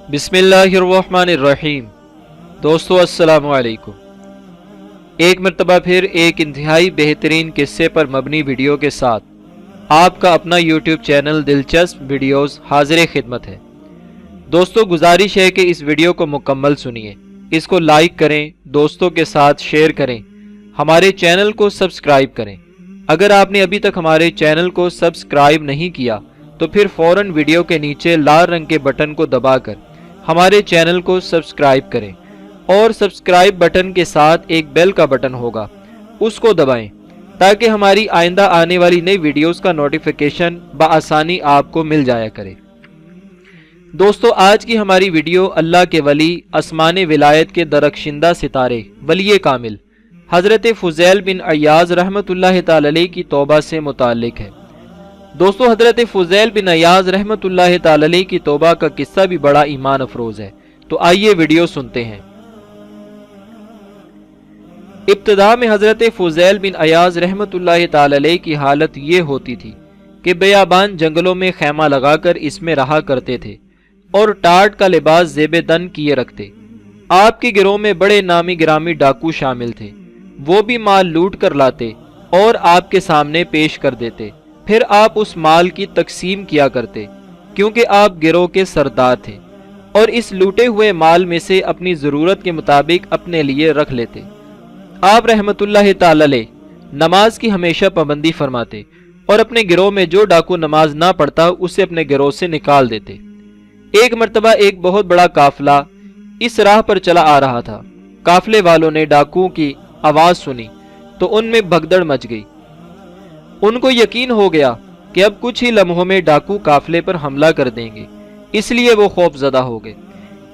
बिस्मिल्लाहिर्रहमानिर्रहीम। दोस्तों अस्सलामु अलैकुम। एक मरतबा फिर एक इंतहाई बेहतरीन किस्से पर मबनी वीडियो के साथ आपका अपना यूट्यूब चैनल दिलचस्प वीडियोस हाजिर खिदमत है। दोस्तों गुजारिश है कि इस वीडियो को मुकम्मल सुनिए, इसको लाइक करें, दोस्तों के साथ शेयर करें, हमारे चैनल को सब्सक्राइब करें। अगर आपने अभी तक हमारे चैनल को सब्सक्राइब नहीं किया तो फिर फौरन वीडियो के नीचे लाल रंग के बटन को दबाकर हमारे चैनल को सब्सक्राइब करें और सब्सक्राइब बटन के साथ एक बेल का बटन होगा, उसको दबाएं ताकि हमारी आइंदा आने वाली नई वीडियोस का नोटिफिकेशन बआसानी आपको मिल जाया करे। दोस्तों आज की हमारी वीडियो अल्लाह के वली आसमान विलायत के दरख्शिंदा सितारे वली कामिल हज़रत फुज़ैल बिन अय्याज़ रहमतुल्लाह तआला अलैह की तौबा से मुताल्लिक है। दोस्तों हज़रत फुज़ैल बिन अय्याज़ रहमतुल्लाह तआला अलैह की तौबा का किस्सा भी बड़ा ईमान अफरोज है, तो आइए वीडियो सुनते हैं। इब्तिदा में हज़रत फुज़ैल बिन अय्याज़ रहमतुल्लाह तआला अलैह की हालत ये होती थी कि बेयाबान जंगलों में खैमा लगाकर इसमें रहा करते थे और टाट का लिबास ज़ेब-ए-तन किए रखते। आपके गिरोह में बड़े नामी गिरामी डाकू शामिल थे, वो भी माल लूट कर लाते और आपके सामने पेश कर देते। फिर आप उस माल की तकसीम किया करते क्योंकि आप गिरोह के सरदार थे और इस लूटे हुए माल में से अपनी ज़रूरत के मुताबिक अपने लिए रख लेते। आप रहमतुल्लाह तआला अलैह नमाज की हमेशा पाबंदी फरमाते और अपने गिरोह में जो डाकू नमाज ना पढ़ता उसे अपने गिरोह से निकाल देते। एक मरतबा एक बहुत बड़ा काफिला इस राह पर चला आ रहा था। काफिले वालों ने डाकुओं की आवाज़ सुनी तो उनमें भगदड़ मच गई। उनको यकीन हो गया कि अब कुछ ही लम्हों में डाकू काफिले पर हमला कर देंगे, इसलिए वो खौफजदा हो गए।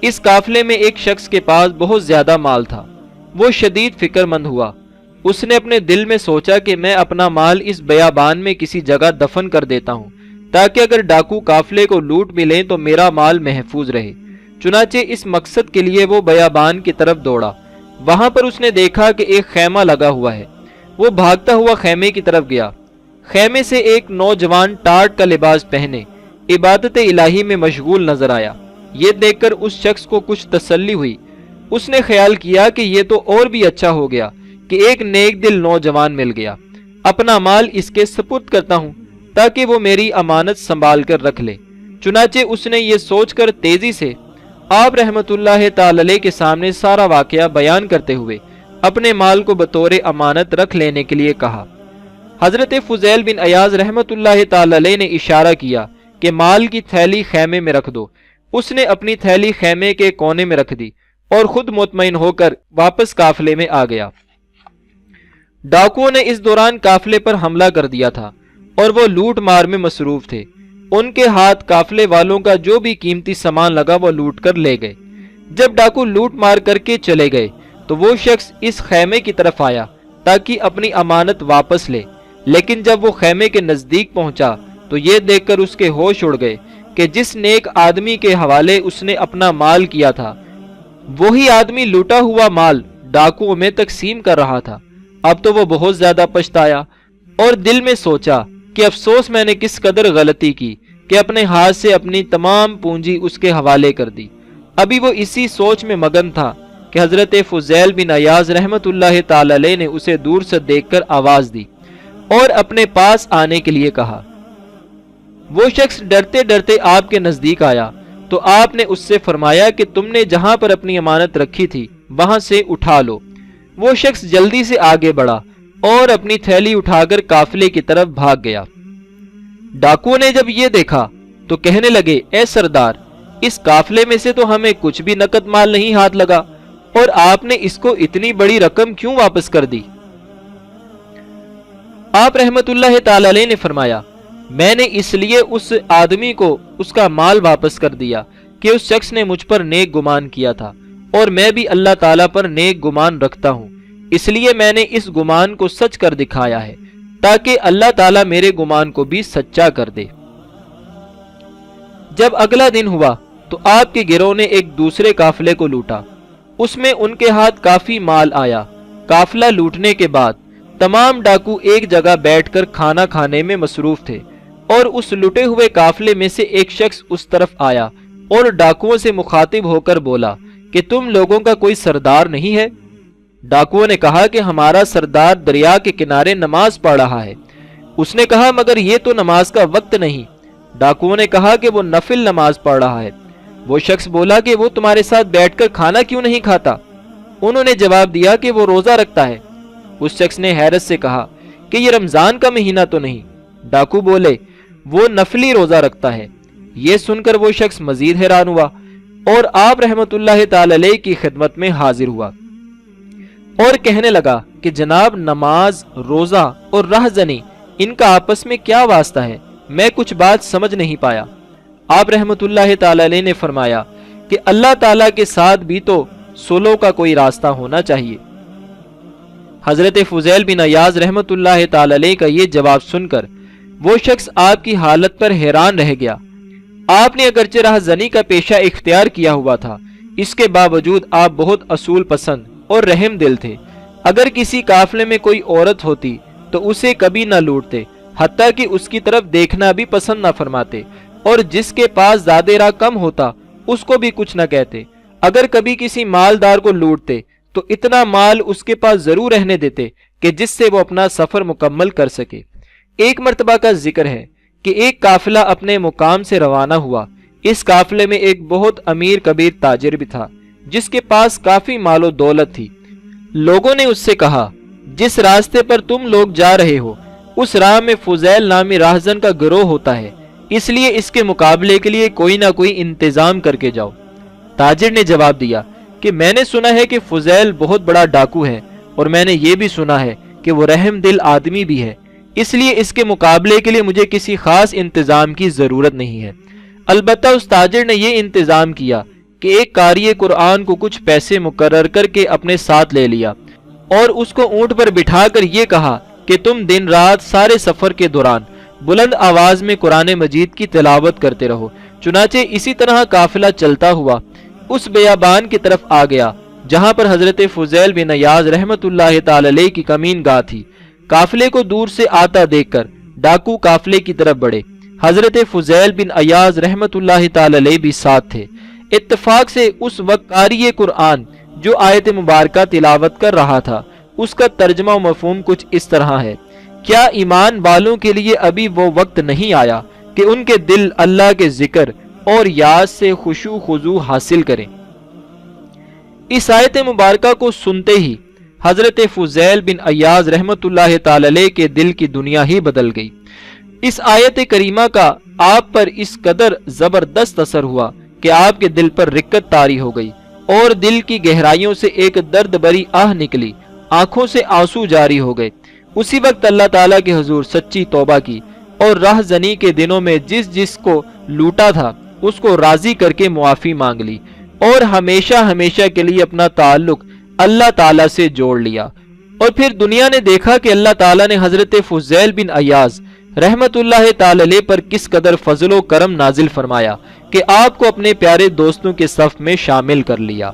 इस काफिले में एक शख्स के पास बहुत ज्यादा माल था। वो शदीद फिक्रमंद हुआ। उसने अपने दिल में सोचा कि मैं अपना माल इस बयाबान में किसी जगह दफन कर देता हूँ ताकि अगर डाकू काफिले को लूट भी लें तो मेरा माल महफूज रहे। चुनाचे इस मकसद के लिए वो बयाबान की तरफ दौड़ा। वहां पर उसने देखा कि एक खैमा लगा हुआ है। वो भागता हुआ खैमे की तरफ गया। खैमे से एक नौजवान टाट का लिबास पहने इबादत इलाही में मशगूल नजर आया। ये देखकर उस शख्स को कुछ तसल्ली हुई। उसने ख्याल किया कि ये तो और भी अच्छा हो गया कि एक नेक दिल नौजवान मिल गया। अपना माल इसके सपुर्द करता हूँ ताकि वो मेरी अमानत संभाल कर रख ले। चुनाचे उसने ये सोचकर तेजी से आप रहमतुल्लाह तआला अलैह के सामने सारा वाकया बयान करते हुए अपने माल को बतौर अमानत रख लेने के लिए कहा। हजरत फुज़ैल बिन अय्याज़ रहमतुल्लाह तआला अलैह ने इशारा किया कि माल की थैली खैमे में रख दो। उसने अपनी थैली खैमे के कोने में रख दी और खुद मुतमईन होकर वापस काफिले में आ गया। डाकुओं ने इस दौरान काफिले पर हमला कर दिया था और वो लूट मार में मसरूफ थे। उनके हाथ काफिले वालों का जो भी कीमती सामान लगा वो लूट कर ले गए। जब डाकू लूट मार करके चले गए तो वो शख्स इस खैमे की तरफ आया ताकि अपनी अमानत वापस ले, लेकिन जब वो खैमे के नजदीक पहुंचा तो ये देखकर उसके होश उड़ गए कि जिस नेक आदमी के हवाले उसने अपना माल किया था वही आदमी लूटा हुआ माल डाकुओं में तकसीम कर रहा था। अब तो वो बहुत ज्यादा पछताया और दिल में सोचा कि अफसोस मैंने किस कदर गलती की कि अपने हाथ से अपनी तमाम पूंजी उसके हवाले कर दी। अभी वो इसी सोच में मगन था कि हजरत फुज़ैल बिन अय्याज़ रहमतुल्लाह तआला अलैह ने उसे दूर से देखकर आवाज दी और अपने पास आने के लिए कहा। वो शख्स डरते डरते आपके नजदीक आया तो आपने उससे फरमाया कि तुमने जहां पर अपनी अमानत रखी थी वहां से उठा लो। वो शख्स जल्दी से आगे बढ़ा और अपनी थैली उठाकर काफिले की तरफ भाग गया। डाकुओं ने जब ये देखा तो कहने लगे, ए सरदार, इस काफिले में से तो हमें कुछ भी नकद माल नहीं हाथ लगा और आपने इसको इतनी बड़ी रकम क्यों वापस कर दी? आप रहमतुल्लाह तआला अलैह ने फरमाया, मैंने इसलिए उस आदमी को उसका माल वापस कर दिया कि उस शख्स ने मुझ पर नेक गुमान किया था और मैं भी अल्लाह ताला पर नेक गुमान रखता हूँ, इसलिए मैंने इस गुमान को सच कर दिखाया है ताकि अल्लाह ताला मेरे गुमान को भी सच्चा कर दे। जब अगला दिन हुआ तो आपके गिरोह ने एक दूसरे काफिले को लूटा। उसमें उनके हाथ काफी माल आया। काफिला लूटने के बाद तमाम डाकू एक जगह बैठकर खाना खाने में मसरूफ थे और उस लुटे हुए काफिले में से एक शख्स उस तरफ आया اور ڈاکوؤں سے مخاطب ہو کر بولا کہ تم لوگوں کا کوئی سردار نہیں ہے؟ ڈاکوؤں نے کہا کہ ہمارا سردار دریا کے کنارے نماز پڑھ رہا ہے۔ اس نے کہا مگر یہ تو نماز کا وقت نہیں۔ ڈاکوؤں نے کہا کہ وہ نفل نماز پڑھ رہا ہے۔ وہ شخص بولا کہ وہ تمہارے ساتھ بیٹھ کر کھانا کیوں نہیں کھاتا؟ انہوں نے جواب دیا کہ وہ روزہ رکھتا ہے۔ اس شخص نے حیرت سے کہا کہ یہ رمضان کا مہینہ تو نہیں؟ ڈاکو بولے وہ نفلی روزہ رکھتا ہے۔ یہ سن کر وہ شخص مزید حیران ہوا اور آپ رحمت اللہ تعالی علیہ کی خدمت میں حاضر ہوا اور کہنے لگا کہ جناب نماز، روزہ اور رہزنی ان کا آپس میں کیا واسطہ ہے؟ میں کچھ بات سمجھ نہیں پایا۔ آپ رحمت اللہ تعالی علیہ نے فرمایا کہ اللہ تعالیٰ کے ساتھ بھی تو صلح کا کوئی راستہ ہونا چاہیے۔ حضرت فضیل بن عیاض رحمت اللہ تعالی علیہ کا یہ جواب سن کر وہ شخص آپ کی حالت پر حیران رہ گیا۔ آپ نے اگرچہ رہزنی کا پیشہ اختیار کیا ہوا تھا، اس کے باوجود آپ بہت اصول پسند اور رحم دل تھے۔ اگر کسی قافلے میں کوئی عورت ہوتی تو اسے کبھی نہ لوٹتے، حتیٰ کہ اس کی طرف دیکھنا بھی پسند نہ فرماتے، اور جس کے پاس زیادہ راہ کم ہوتا اس کو بھی کچھ نہ کہتے۔ اگر کبھی کسی مالدار کو لوٹتے تو اتنا مال اس کے پاس ضرور رہنے دیتے کہ جس سے وہ اپنا سفر مکمل کر سکے۔ ایک مرتبہ کا ذکر ہے کہ ایک قافلہ اپنے مقام سے روانہ ہوا۔ اس قافلے میں ایک بہت امیر کبیر تاجر بھی تھا جس کے پاس کافی مال و دولت تھی۔ لوگوں نے اس سے کہا جس راستے پر تم لوگ جا رہے ہو اس راہ میں فضیل نامی راہزن کا گروہ ہوتا ہے، اس لیے اس کے مقابلے کے لیے کوئی نہ کوئی انتظام کر کے جاؤ۔ تاجر نے جواب دیا کہ میں نے سنا ہے کہ فضیل بہت بڑا ڈاکو ہے، اور میں نے یہ بھی سنا ہے کہ وہ رحم دل آدمی بھی ہے، اس لیے اس کے مقابلے کے لیے مجھے کسی خاص انتظام کی ضرورت نہیں ہے۔ البتہ اس تاجر نے یہ انتظام کیا کہ ایک قاری قرآن کو کچھ پیسے مقرر کر کے اپنے ساتھ لے لیا اور اس کو اونٹ پر بٹھا کر یہ کہا کہ تم دن رات سارے سفر کے دوران بلند آواز میں قرآن مجید کی تلاوت کرتے رہو۔ چنانچہ اسی طرح قافلہ چلتا ہوا اس بیابان کی طرف آ گیا جہاں پر حضرت فضیل بن عیاض رحمت اللہ تعالی علیہ کی کمین گاہ تھی۔ قافلے کو دور سے آتا دیکھ کر ڈاکو قافلے کی طرف بڑھے۔ حضرت فضیل بن عیاض رحمت اللہ تعالی علیہ بھی ساتھ تھے۔ اتفاق سے اس وقت قاری قرآن جو آیت مبارکہ تلاوت کر رہا تھا اس کا ترجمہ و مفہوم کچھ اس طرح ہے: کیا ایمان والوں کے لیے ابھی وہ وقت نہیں آیا کہ ان کے دل اللہ کے ذکر اور یاد سے خشوع خضوع حاصل کریں؟ اس آیت مبارکہ کو سنتے ہی حضرت فضیل بن عیاض رحمت اللہ تعالی علیہ کے دل کی دنیا ہی بدل گئی۔ اس آیت کریمہ کا آپ پر اس قدر زبردست اثر ہوا کہ آپ کے دل پر رقت طاری ہو گئی اور دل کی گہرائیوں سے ایک درد بری آہ نکلی، آنکھوں سے آنسو جاری ہو گئے۔ اسی وقت اللہ تعالیٰ کے حضور سچی توبہ کی اور راہ زنی کے دنوں میں جس کو لوٹا تھا اس کو راضی کر کے معافی مانگ لی اور ہمیشہ ہمیشہ کے لیے اپنا تعلق اللہ تعالیٰ سے جوڑ لیا۔ اور پھر دنیا نے دیکھا کہ اللہ تعالیٰ نے حضرت فضیل بن عیاض رحمت اللہ تعالی علیہ پر کس قدر فضل و کرم نازل فرمایا کہ آپ کو اپنے پیارے دوستوں کے صف میں شامل کر لیا۔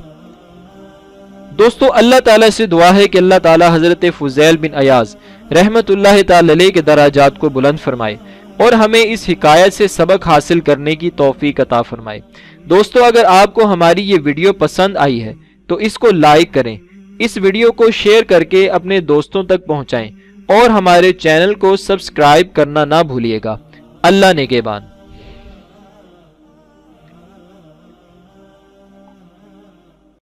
دوستو، اللہ تعالیٰ سے دعا ہے کہ اللہ تعالیٰ حضرت فضیل بن عیاض رحمت اللہ تعالی علیہ کے درجات کو بلند فرمائے اور ہمیں اس حکایت سے سبق حاصل کرنے کی توفیق عطا فرمائے۔ دوستو، اگر آپ کو ہماری یہ ویڈیو پسند آئی ہے تو اس کو لائک کریں، اس ویڈیو کو شیئر کر کے اپنے دوستوں تک پہنچائیں اور ہمارے چینل کو سبسکرائب کرنا نہ بھولیے گا۔ اللہ نگہبان۔